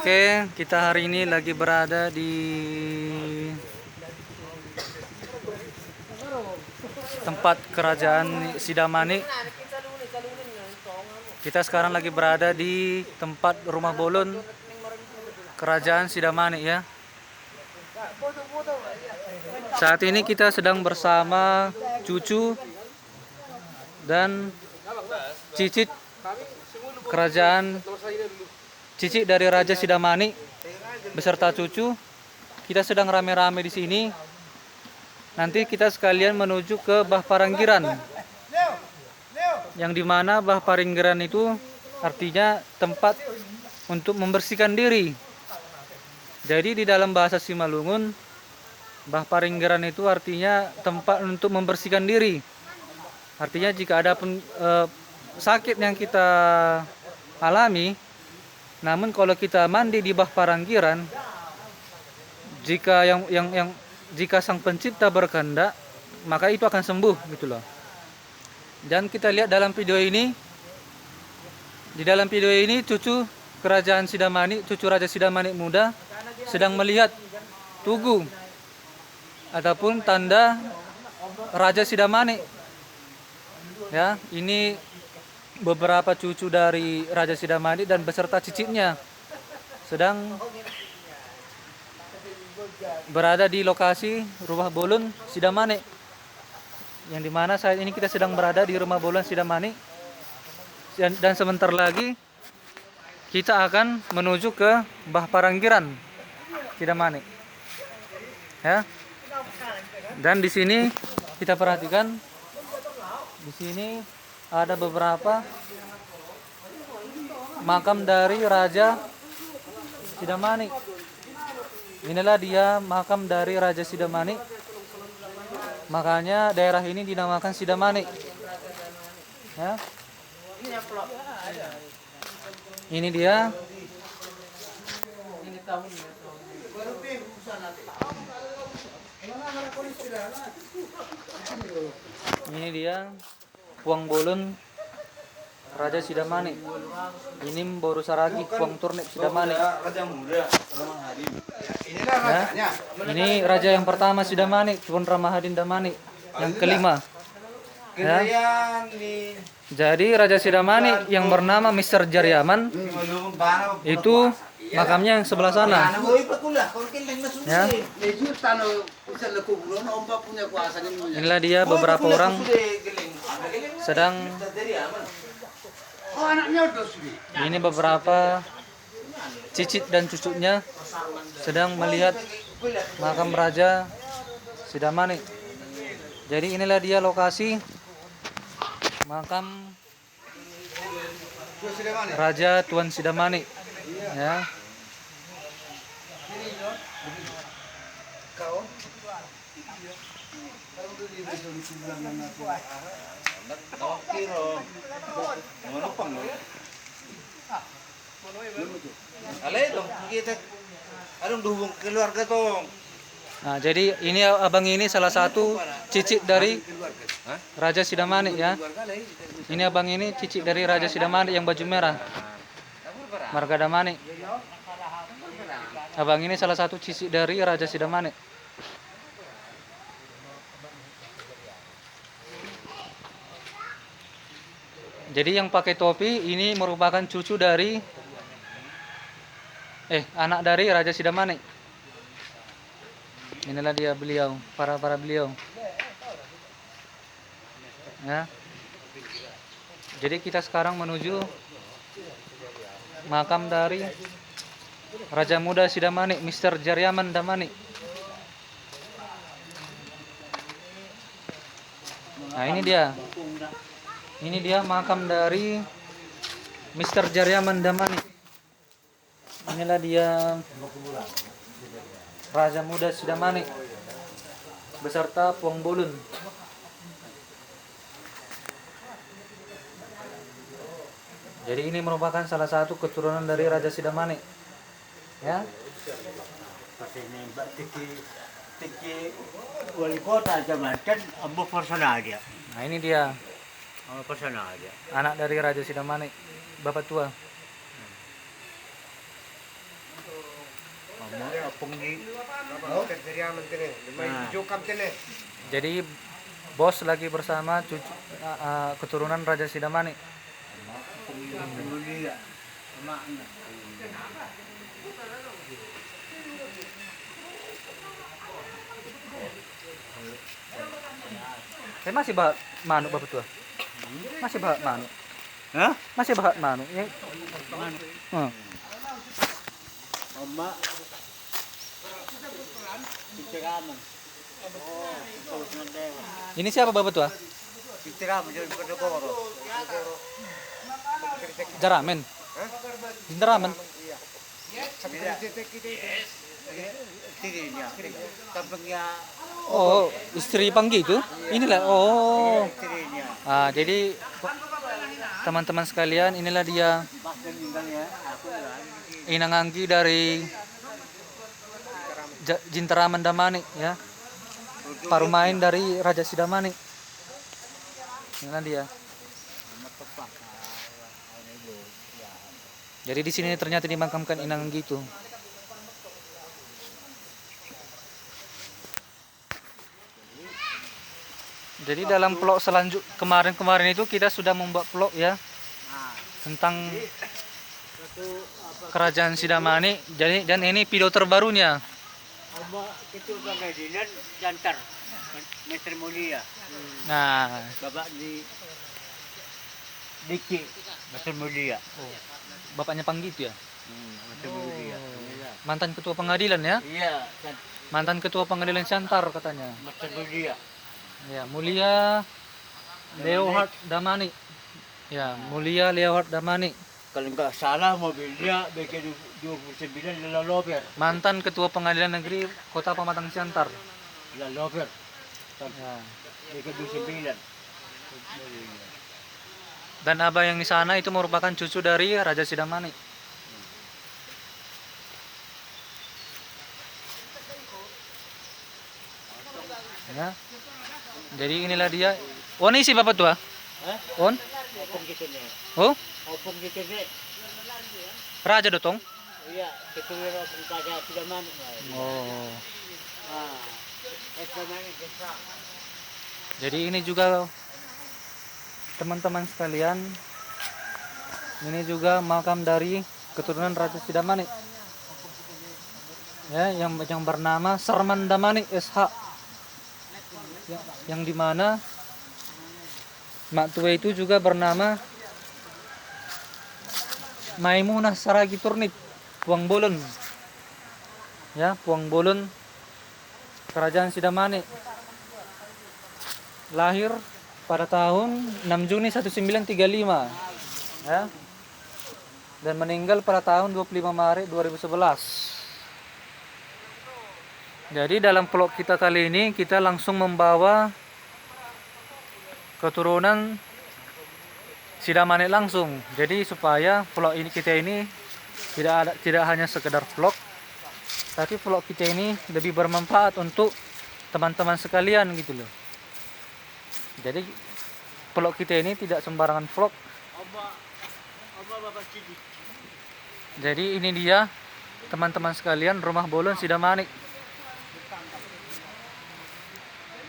Oke, kita hari ini lagi berada di tempat kerajaan Sidamani. Kita sekarang lagi berada di tempat rumah bolon kerajaan Sidamani ya. Saat ini kita sedang bersama cucu dan cicit kerajaan, cicit dari Raja Sidamani beserta cucu. Kita sedang rame-rame di sini. Nanti kita sekalian menuju ke Bah Paranggiran, yang dimana Bah Paranggiran itu artinya tempat untuk membersihkan diri. Jadi di dalam bahasa Simalungun, Bah Paranggiran itu artinya tempat untuk membersihkan diri. Artinya jika ada sakit yang kita alami, namun kalau kita mandi di Bah Paranggiran, jika Sang Pencipta berkehendak, maka itu akan sembuh gitu loh. Dan kita lihat dalam video ini, cucu kerajaan Sidamani, cucu Raja Sidamani muda sedang melihat tugu ataupun tanda Raja Sidamani. Ya, ini beberapa cucu dari Raja Sidamani dan beserta cicitnya sedang berada di lokasi rumah bolon Sidamani, yang dimana saat ini kita sedang berada di rumah bolon Sidamani, dan sebentar lagi kita akan menuju ke Bah Paranggiran Sidamani ya. Dan di sini kita perhatikan, di sini ada beberapa makam dari Raja Sidamani. Inilah dia makam dari Raja Sidamani. Makanya daerah ini dinamakan Sidamani. Ya. Ini dia. Ini dia Puang Bolon Raja Sidamani. Ini Boru Saragi Puang Turnip Sidamani. Ya, ini raja yang pertama Sidamani, Tuan Ramahadin Damani, yang kelima. Ya. Jadi Raja Sidamani yang bernama Mr. Jaryaman itu makamnya yang sebelah sana. Ya. Inilah dia beberapa orang sedang. Ini beberapa cicit dan cucunya sedang melihat makam Raja Sidamani. Jadi inilah dia lokasi makam Raja Tuan Sidamani ya. Nah, jadi ini abang ini salah satu cicit dari Raja Sidamani ya. Ini abang ini cicit dari Raja Sidamani yang baju merah, Marga Damani. Abang ini salah satu cicit dari Raja Sidamani. Jadi yang pakai topi ini merupakan cucu dari anak dari Raja Sidamani. Inilah dia beliau, para beliau. Ya. Jadi kita sekarang menuju makam dari Raja Muda Sidamani, Mr. Jaryaman Damani. Nah, ini dia. Ini dia makam dari Mr. Jaryaman Damani. Inilah dia Raja Muda Sidamani beserta Puang Bolon. Jadi ini merupakan salah satu keturunan dari Raja Sidamani. Ya. Wali kota zaman kan ambo persona aja. Nah, ini dia. Persona aja. Anak dari Raja Sidamani, bapak tua. punggi. Jadi bos lagi bersama keturunan Raja Sidamani. Punggi ya. Emaknya. Masih bahas manuk bapak tua. Masih bahas manuk. Hah? Masih bahas manuk. Ya. Hmm. Emak. Pitiraman. Oh, terus nandewa. Ini siapa bapak tua? Pitiraman jadi Pedogoro. Jaramen. Jaramen. Istrinya. Kampungnya Oh, istri Panggi itu? Inilah. Oh. istrinya. Jadi teman-teman sekalian, inilah dia Pas meninggalnya aku lah. Inanganggi dari Jinteraman Damani ya. Parumain dari Raja Sidamani. Inilah dia. Jadi di sini ternyata dimakamkan Inanganggi itu. Jadi dalam vlog kemarin itu kita sudah membuat vlog ya tentang Kerajaan Sidamani. Jadi dan ini video terbarunya. Oba itu pengadilan jantar Mr. Mulia. Nah, Bapak di Diki Mr. Mulia. bapaknya Panggi itu ya. Mr. Mulia. Mantan ketua pengadilan ya. Iya, Mantan ketua pengadilan Siantar katanya. Mr. Mulia. Ya, Mulia Leonhard Damani. Ya, Mulia Leonhard Damani. Kalau nggak salah mobilnya BK29 Laloper. Mantan ketua pengadilan negeri Kota Pematang Siantar. Laloper. Ya. BK29. Dan abah yang di sana itu merupakan cucu dari Raja Sidamani. Ya. Jadi inilah dia. Oh, ini si bapak tua. Hah? On? Opong gitu nih. Oh, Opong gitu nih. Raja Dotong. Iya, ketua opong kaja tidak mana. Oh. Itu mana desa. Jadi ini juga teman-teman sekalian. Ini juga makam dari keturunan Raja Sidamani. Ya, yang bernama Sarman Damani SH. Yang dimana mak tua itu juga bernama Maimunah Saragi Turnip Puang Bolon. Ya, Puang Bolon Kerajaan Sidamani. Lahir pada tahun 6 Juni 1935 ya. Dan meninggal pada tahun 25 Maret 2011. Jadi dalam vlog kita kali ini kita langsung membawa keturunan Sidamani langsung. Jadi supaya vlog ini kita ini tidak hanya sekedar vlog, tapi vlog kita ini lebih bermanfaat untuk teman-teman sekalian gitu loh. Jadi vlog kita ini tidak sembarangan vlog. Jadi ini dia teman-teman sekalian rumah Bolon Sidamani.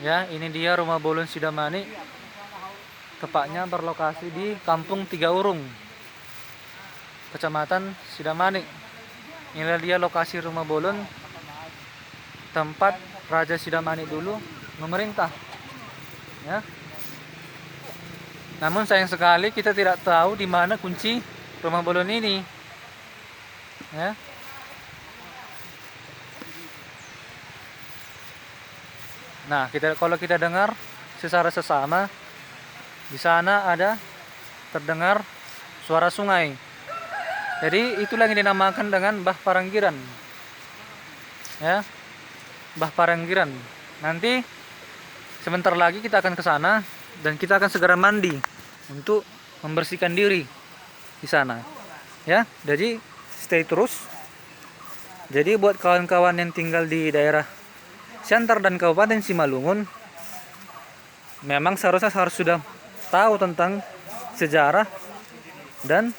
Ya, ini dia rumah Bolon Sidamani. Tepatnya berlokasi di Kampung Tiga Urung, Kecamatan Sidamani. Inilah dia lokasi rumah Bolon, tempat Raja Sidamani dulu memerintah. Ya. Namun sayang sekali kita tidak tahu di mana kunci rumah Bolon ini. Ya. Nah, kalau kita dengar secara sesama, di sana ada terdengar suara sungai. Jadi itulah yang dinamakan dengan Bah Paranggiran. Ya. Bah Paranggiran. Nanti sebentar lagi kita akan ke sana dan kita akan segera mandi untuk membersihkan diri di sana. Ya, jadi stay terus. Jadi buat kawan-kawan yang tinggal di daerah Siantar dan Kabupaten Simalungun, memang seharusnya sudah tahu tentang sejarah dan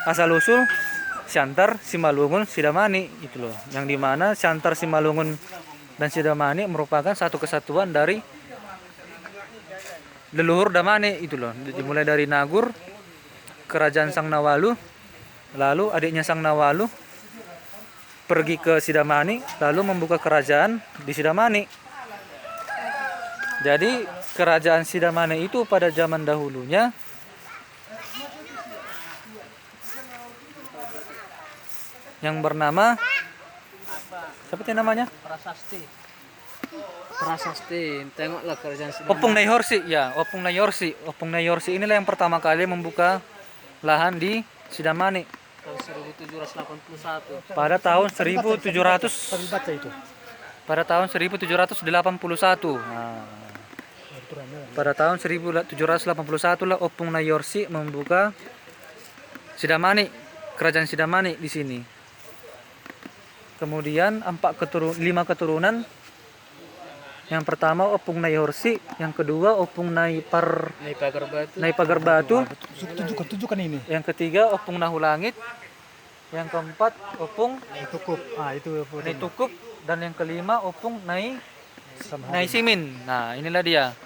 asal-usul Siantar, Simalungun, Sidamani gitu loh. Yang dimana Siantar, Simalungun dan Sidamani merupakan satu kesatuan dari leluhur Damani itu loh. Dimulai dari Nagur, kerajaan Sang Nawalu, lalu adiknya Sang Nawalu pergi ke Sidamani, lalu membuka kerajaan di Sidamani. Jadi kerajaan Sidamani itu pada zaman dahulunya yang bernama siapa namanya? Prasasti. Tengoklah kerajaan Sidamani. Opung Nayorsi, ya, Opung Nayorsi. Opung Nayorsi inilah yang pertama kali membuka lahan di Sidamani Tahun 1781. pada tahun 1700 Kami baca itu. pada tahun 1781. Nah, pada tahun 1781 lah Opung Nayorsi membuka Sidamani, kerajaan Sidamani di sini. Kemudian 5 keturunan. Yang pertama Opung Nayorsi, yang kedua Opung Nai Pagar Batu. Tunjukkan ini. yang ketiga Opung Nahulangit, yang keempat Opung Tukup. Ah, itu Nai Tukup, dan yang kelima Opung Nai sama Simin. Nah, inilah dia.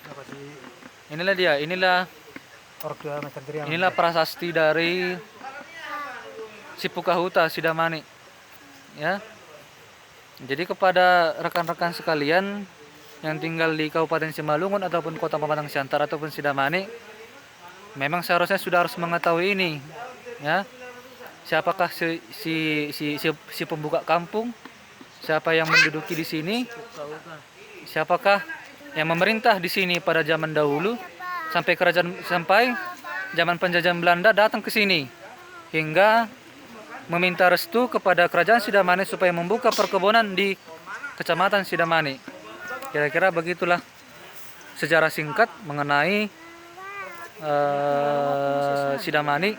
apa sih? Inilah Orga macam teriak. inilah prasasti dari Sipukahuta Sidamani. Ya. Jadi kepada rekan-rekan sekalian yang tinggal di Kabupaten Simalungun ataupun Kota Pematang Siantar ataupun Sidamani, memang seharusnya sudah harus mengetahui ini, ya. Siapakah si pembuka kampung? Siapa yang menduduki di sini? Siapakah yang memerintah di sini pada zaman dahulu sampai zaman penjajahan Belanda datang ke sini hingga meminta restu kepada kerajaan Sidamani supaya membuka perkebunan di Kecamatan Sidamani. Kira-kira begitulah sejarah singkat mengenai Sidamani.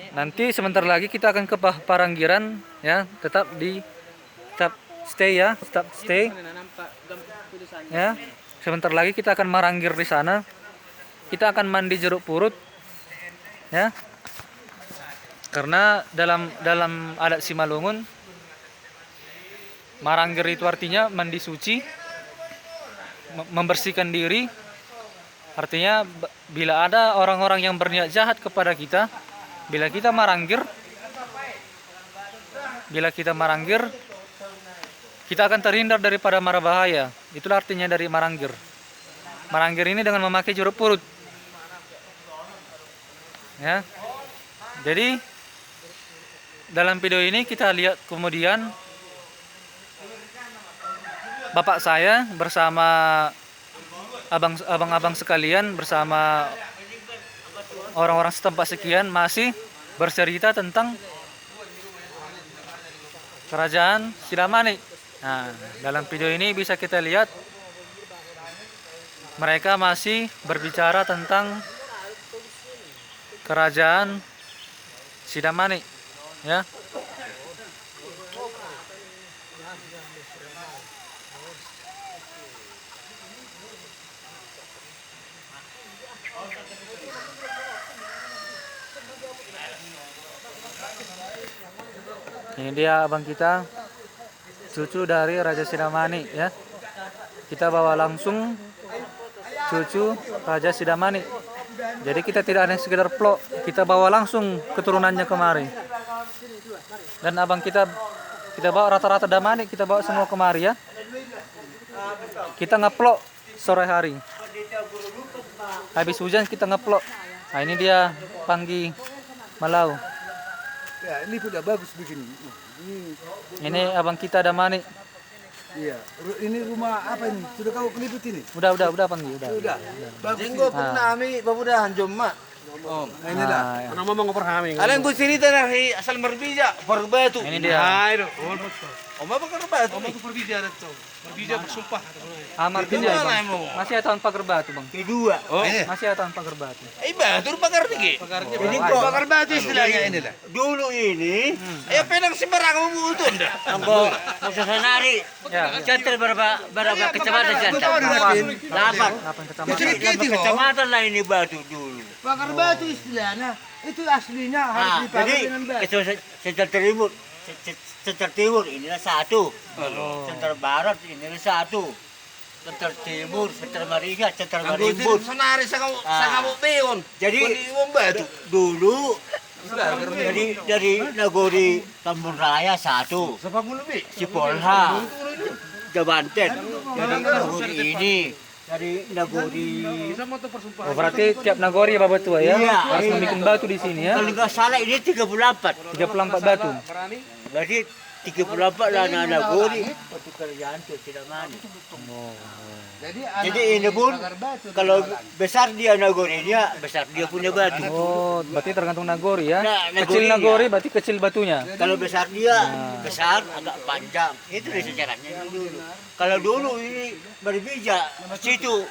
Nanti sebentar lagi kita akan ke Paranggiran, ya. Tetap stay ya, stay. Ya. Sebentar lagi kita akan maranggir di sana. Kita akan mandi jeruk purut. Ya. Karena dalam adat Simalungun, maranggir itu artinya mandi suci, membersihkan diri. Artinya bila ada orang-orang yang berniat jahat kepada kita, bila kita maranggir, kita akan terhindar daripada mara bahaya. Itulah artinya dari maranggir. Maranggir ini dengan memakai jeruk purut. Ya. Jadi dalam video ini kita lihat kemudian bapak saya bersama abang-abang sekalian bersama orang-orang setempat sekian masih bercerita tentang kerajaan Sidamani. Nah, dalam video ini bisa kita lihat mereka masih berbicara tentang kerajaan Sidamani, ya. Ini dia abang kita, cucu dari Raja Sidamani, ya. Kita bawa langsung cucu Raja Sidamani. Jadi kita tidak hanya sekedar plok, kita bawa langsung keturunannya kemari. Dan abang kita bawa rata-rata Damani, kita bawa semua kemari, ya. Kita ngeplok sore hari. Habis hujan kita ngeplok. Nah, ini dia Panggi Malau. Ya, ini sudah bagus begini. Ini abang kita Damani. Iya. Ini rumah apa ini? Sudah kau keliput ini? Udah Panggi, udah. Bagus. Jenggo pernah kami babudahan jomma. Nah, ini dah. ya. Ano mo mga perhami? Alang ko cerita dari asal berbija, berbatu. Ini dia. Oma berbatu. Berbija na to. Berbija bersumpah. Amar Itu Pinjay, mana Bang. mo? Masih ada tahun pagar batu, Bang. Kedua. Oh. Masih ada tahun pagar batu. Batu pagar tinggi. Ini kok bakar batu istilahnya ini lah. Dulu ini, penang sembarang memutun dah. Ambo, Musa Sanari. Ya, Cantel berapa kecamatan Cantel? 8. 8 kecamatan. Jadi gitu. Kecamatan lah ini batu dulu. Pagar batu istilahnya. Itu aslinya harus Nah, dipagar jadi dengan batu. itu Sentar Timur inilah satu. Sentar Barat inilah satu. Sentar Timur, Sentar Maringa, Sentar Marimbun. Sonari sa kamu beon. Jadi Iwan batu. dulu dari Nagori Tambun Raya satu. Sa pangulubi. Cipolha, Jabanten. Dari Nagori ini, dari Nagori. Oh, berarti tiap nagori babatua ya? Iya, Harus iya. membuat batu di sini ya? Kalau nggak salah ini 34. 34 batu. Berarti 34 lah anak Nagori. Itu kerjaan tuh tidak mana. Jadi ini pun kalau besar dia Nagori dia besar dia punya batu. Oh, berarti tergantung nagori ya? Nah, Kecil nagori, nagori berarti kecil batunya. Kalau besar dia besar agak panjang. Itu dari sejarahnya dulu. Kalau dulu ini berbeda situ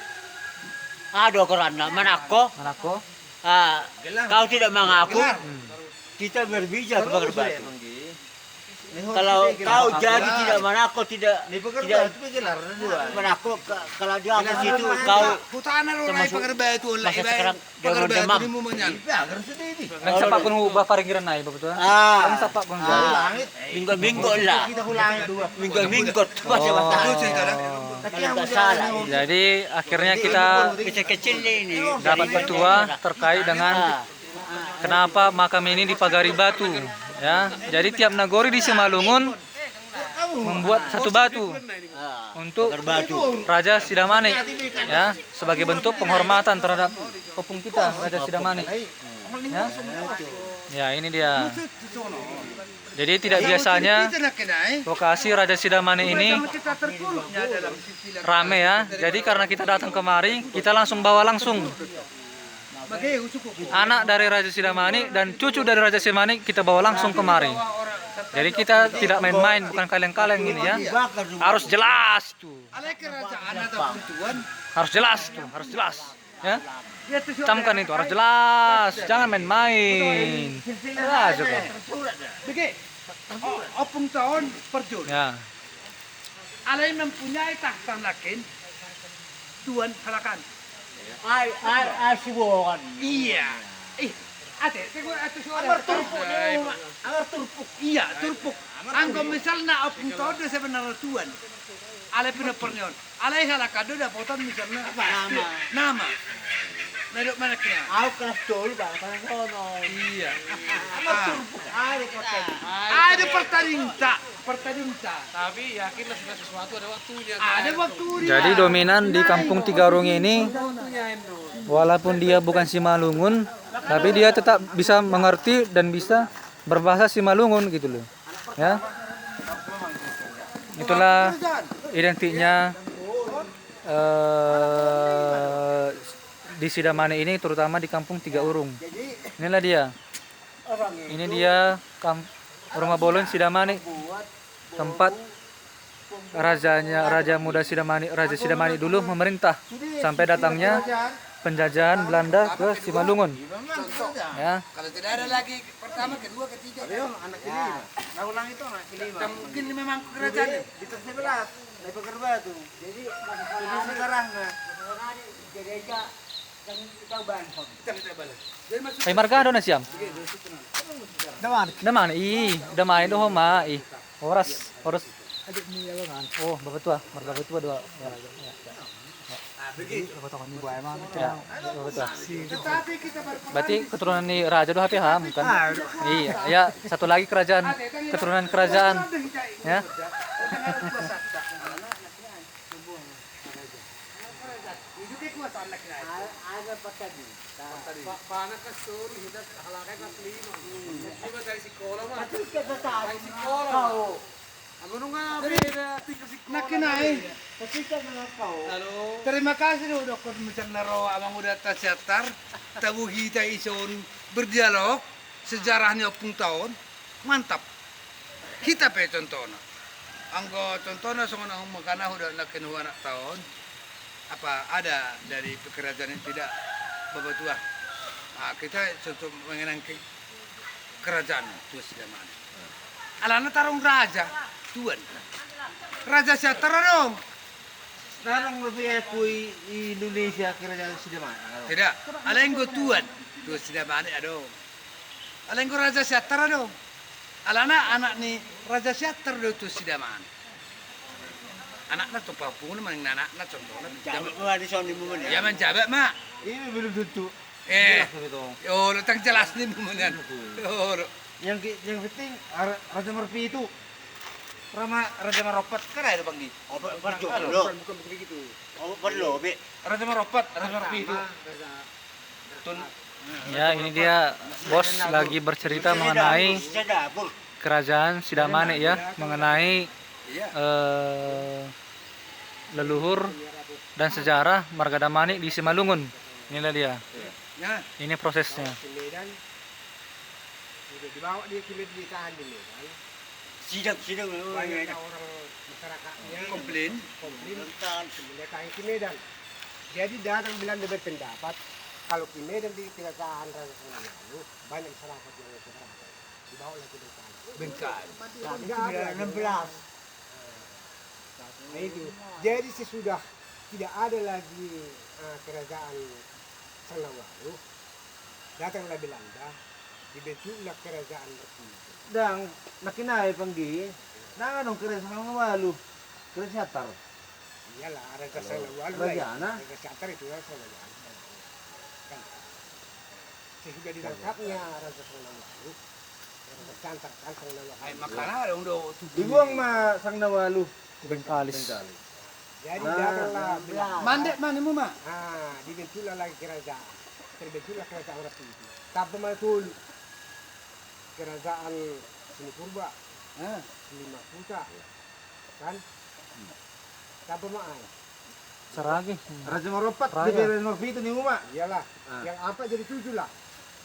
ada kerana Manako. Manako? Ah, kau tidak mengaku kita berbeda pagar batu. Kalau kau jadi tidak Manako tidak Manako kalau dia ke situ kau Putana ro na pagar batu. masa sekarang dia demam. Mo manyan. Nang sapak pun ubah paringgiran na iba betul? Ah, Ang sapak pun dyan. minggu-minggu lah. Minggu-minggu masih Oh. Kalau nggak salah. Jadi akhirnya kita Kecil-kecil ini dapat petua terkait dengan kenapa makam ini dipagari batu ya. Jadi tiap nagori di Simalungun membuat satu batu untuk Raja Sidamani ya, sebagai bentuk penghormatan terhadap opung kita Raja Sidamani ya. Ya, ini dia. Jadi tidak biasanya lokasi Raja Sidamani ini rame ya. Jadi karena kita datang kemari, kita langsung bawa langsung anak dari Raja Sidamani dan cucu dari Raja Sidamani kita bawa langsung kemari. Jadi kita tidak main-main, bukan kaleng-kaleng ini ya. Harus jelas tuh. Harus jelas tuh, harus jelas. Ya. Camkan itu harus jelas, jangan main-main. Jelas juga. Opung tahun perjun. Ya. Alay mempunyai tahta lakin. Tuan halakan. Ay sibukan. Iya. Ate, ate suara. Agar turpuk. Iya, turpuk. Anggo misalnya opung tahun dia sebenarnya tuan. Alay pinapernion. Alay halakado dah potan misalnya nama. Nadok mana kena? Aku kelas dulu bang, kelas sono. Iya. Ada Pertarinta. Tapi yakinlah segala sesuatu ada waktunya. Ada waktu dia. Jadi dominan di Kampung Tigarung ini, walaupun dia bukan Simalungun, tapi dia tetap bisa mengerti dan bisa berbahasa Simalungun gitu loh. Ya. Itulah identiknya di Sidamani ini, terutama di Kampung Tiga Urung. Inilah dia. Ini dia Rumah Bolon Sidamani. Tempat Raja Muda Sidamani, Raja Sidamani dulu memerintah sampai datangnya penjajahan Belanda ke Simalungun. Ya. Kalau tidak ada lagi pertama, kedua, ketiga. Anak kelima. Nah, ulang itu anak kelima. Mungkin memang kerajaan di 11 dari Pagar Batu. Jadi sekarang gereja yang kita bangun. Ay markado na siyam. Daman. Damay do ma. Oras. Oh, babatua. Marbatua dua. Ya. Berarti keturunan ni Raja do Hapi Ham kan? Iya, ya satu lagi kerajaan, keturunan kerajaan. Ya. Terima kasih udah kau macam naro abang udah tercatat tabu kita ison berdialog sejarahnya opung tahun mantap kita pe contohnya anggo contohnya soalnya makana udah nakin anak tahun apa ada dari pekerjaan yang tidak babatua kita contoh mengenang kerajaan tuh Sidamani alana tarung raja tuan raja Syatara dong. Sekarang lebih akui Indonesia kerajaan Sidamani. Tidak, ada yang tuan. Tuh sudah mana aduh. Aleng ko Raja Syatar aduh. Alana anak ni Raja Syatar do tuh sudah mana. Anak na to papung naman ng anak na contohnya. Jabat mo di sini mo man. Yaman jabat mak. Ini belum tentu. Oh, tang jelas nih mumungan. Oh, Yang penting Raja Merpi itu Raja Meropat kan ada Bang Di. Oh, perlu. Bukan begitu. Oh, perlu, Bi. Raja Meropat, Raja Merpi itu. Ya, ini dia bos lagi bercerita mengenai Sa dapur. kerajaan Sidamane ya, mengenai leluhur dan sejarah Marga Damani di Simalungun. Inilah dia. Ya. Ini prosesnya. Dibawa dia ke ditahan di Medan. Sidang. Banyak orang masyarakatnya Komplain. komplain ditahan ke Medan. Jadi datang bilang dia berpendapat kalau di Medan ditahan Raja Sangalalu banyak masyarakat yang keberatan. Dibawa lagi ditahan. Bengkak. Tapi Enggak ada. 16. Nah itu. Jadi sesudah tidak ada lagi kerajaan Sangalalu, datanglah Belanda, dibentuklah kerajaan Mersi. Dan nakinay Bang Di. Nang anong keres ng walu. Keres Syatar. Iyalah, Raja Sangalalu. Kerajaan, Raja Syatar itu Raja Sangalalu. Kan. Sesudah ditangkapnya Raja Sangalalu, Raja Syatar kan Sangalalu. Ay makana ada undo Dibuang sang nawalu. Bengkalis. Jadi datanglah Belanda. Mandek mana mu mak? Dibentuklah lagi kerajaan. Terbentuklah kerajaan Mersi itu. Tapi betul kerajaan Seni Purba, Lima Kuta, kan? Tapi maai. Saragi. Raja Meropat Raya. di Beren Merpi itu ni Uma. Iyalah, yang apa jadi 7 lah.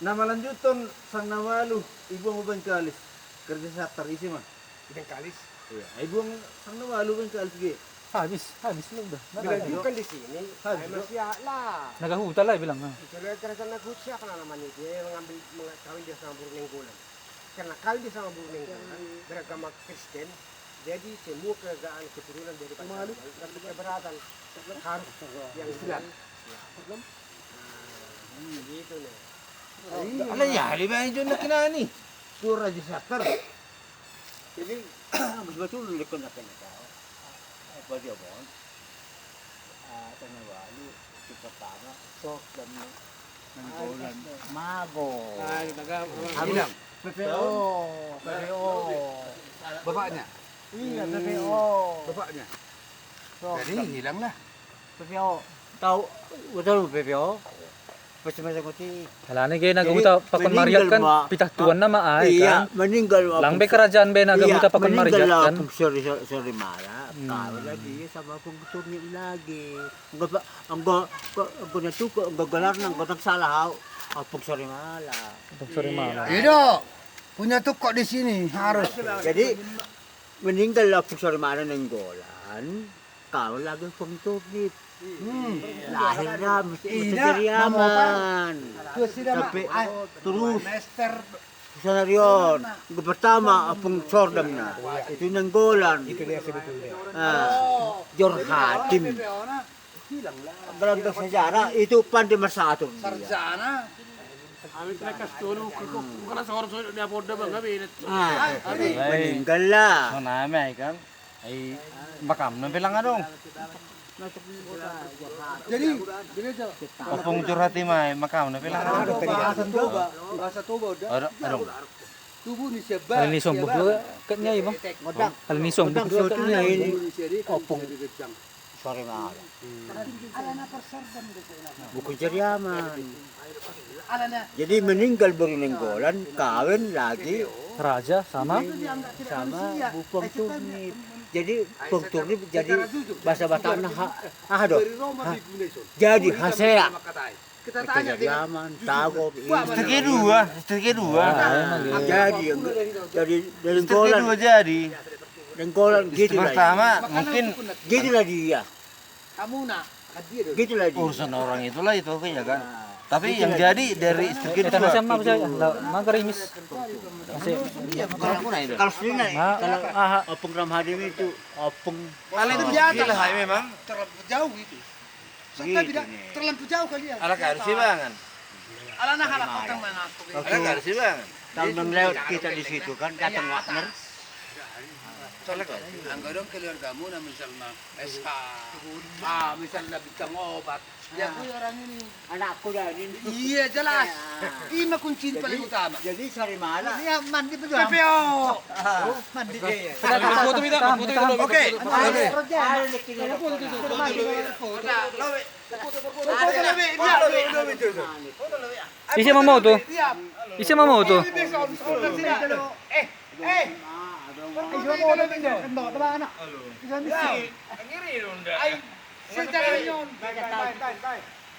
Nama lanjuton sang nawalu. Ibuang Bengkalis. Kerja Syatar isi mah. Bengkalis. Iya. Ibuang sang nawalu Bengkalis ge. Habis lu udah. Bila bukan di sini, Habis, saya masih lah. Nagahuta lah bilang. Itu lihat kerajaan Nagutsia kan namanya dia yang kawin dia sama burung nenggolan. Karena kawin dia sama burung nenggolan beragama Kristen, jadi semua kerajaan keturunan dari Malu tapi keberatan harus yang Islam. Gitu nih. Ala ya, di ba yung nakinani? Su Raja Syatar. Jadi, betul lekon na tao. Apa dia bon? Tanawalu, si pertama, sok dan nanggolan. Mago. Hilang. PPO. Bapaknya. Iya, PPO. Bapaknya. Sok. Jadi hilang lah. PPO. Tahu betul PPO? Pas masa kuti. Halane kayo nagahuta pakon Mariat kan pitah tuan na maay Iya, kan. meninggal. Lang be kerajaan be nagahuta pakon Mariat kan. Sorry Mara. Kau lagi sama kong turnip lagi. Ang natuko, ang gagalar ng kotak salahaw. Apong sorry Mala. Sorry malah. Ido. Punya tukok di sini harus. Jadi meninggal apong sorry Mala ng golan. Kau lagi kong turnip. Lahir na, mesti yaman. Tuh sudah mak. Tapi terus Master sa naryon, ang pertama apong sordam na. Ito ng golan. Itu dia sebetulnya. Jor Hatim. Ang ganda sa sejarah, itu pandai masato. sarjana. Meninggal lah. Nami kan. Ay makam na bilang anong. Jadi Opong curhati may makam na bilang anong. bahasa toba udah. Anong. Tubuh ni sebar. Halini sombong dua katnya ibang. Halini sombong dua katnya. Opong. Sorry Mala. Bukan ceriaman. Jadi meninggal baru nenggolan, kawin lagi Raja sama sama bupong turnip. Jadi bupong turnip jadi bahasa Batak aduh. Jadi hasea. Kita tanya dia. Ceriaman, tagor, Istri kedua. jadi dari Istri nenggolan, kedua jadi. nenggolan Istri gitu lah. pertama mungkin Gitulah dia. Kamu nak hadir. Gitulah dia. urusan orang itulah itu kayaknya kan. Tapi yang jadi dari istri kita kedua. masih apa saya magarimis. Masih Iya, bukan aku nah itu. Kalau sini kalau ah opung Ramhadim itu opung Paling itu Gila hai memang. terlalu jauh itu. Serta Gitu tidak nih. terlalu jauh kalian. Ala harus sih bangan. Ala nakalak utang mga ako. Waktu tahun lewat kita di situ kan datang Wagner. Ang gadong keluargamu na misalnya SK, misalnya bintang obat. Ya, orang ini. Anakku dah ini. Iya jelas. Ini mah kunci paling utama. Jadi sari malam. Iya mandi betul. PPO. Mandi. Foto minta, foto dulu. Oke. Isi mau tuh. Isi mau tuh. Sejarah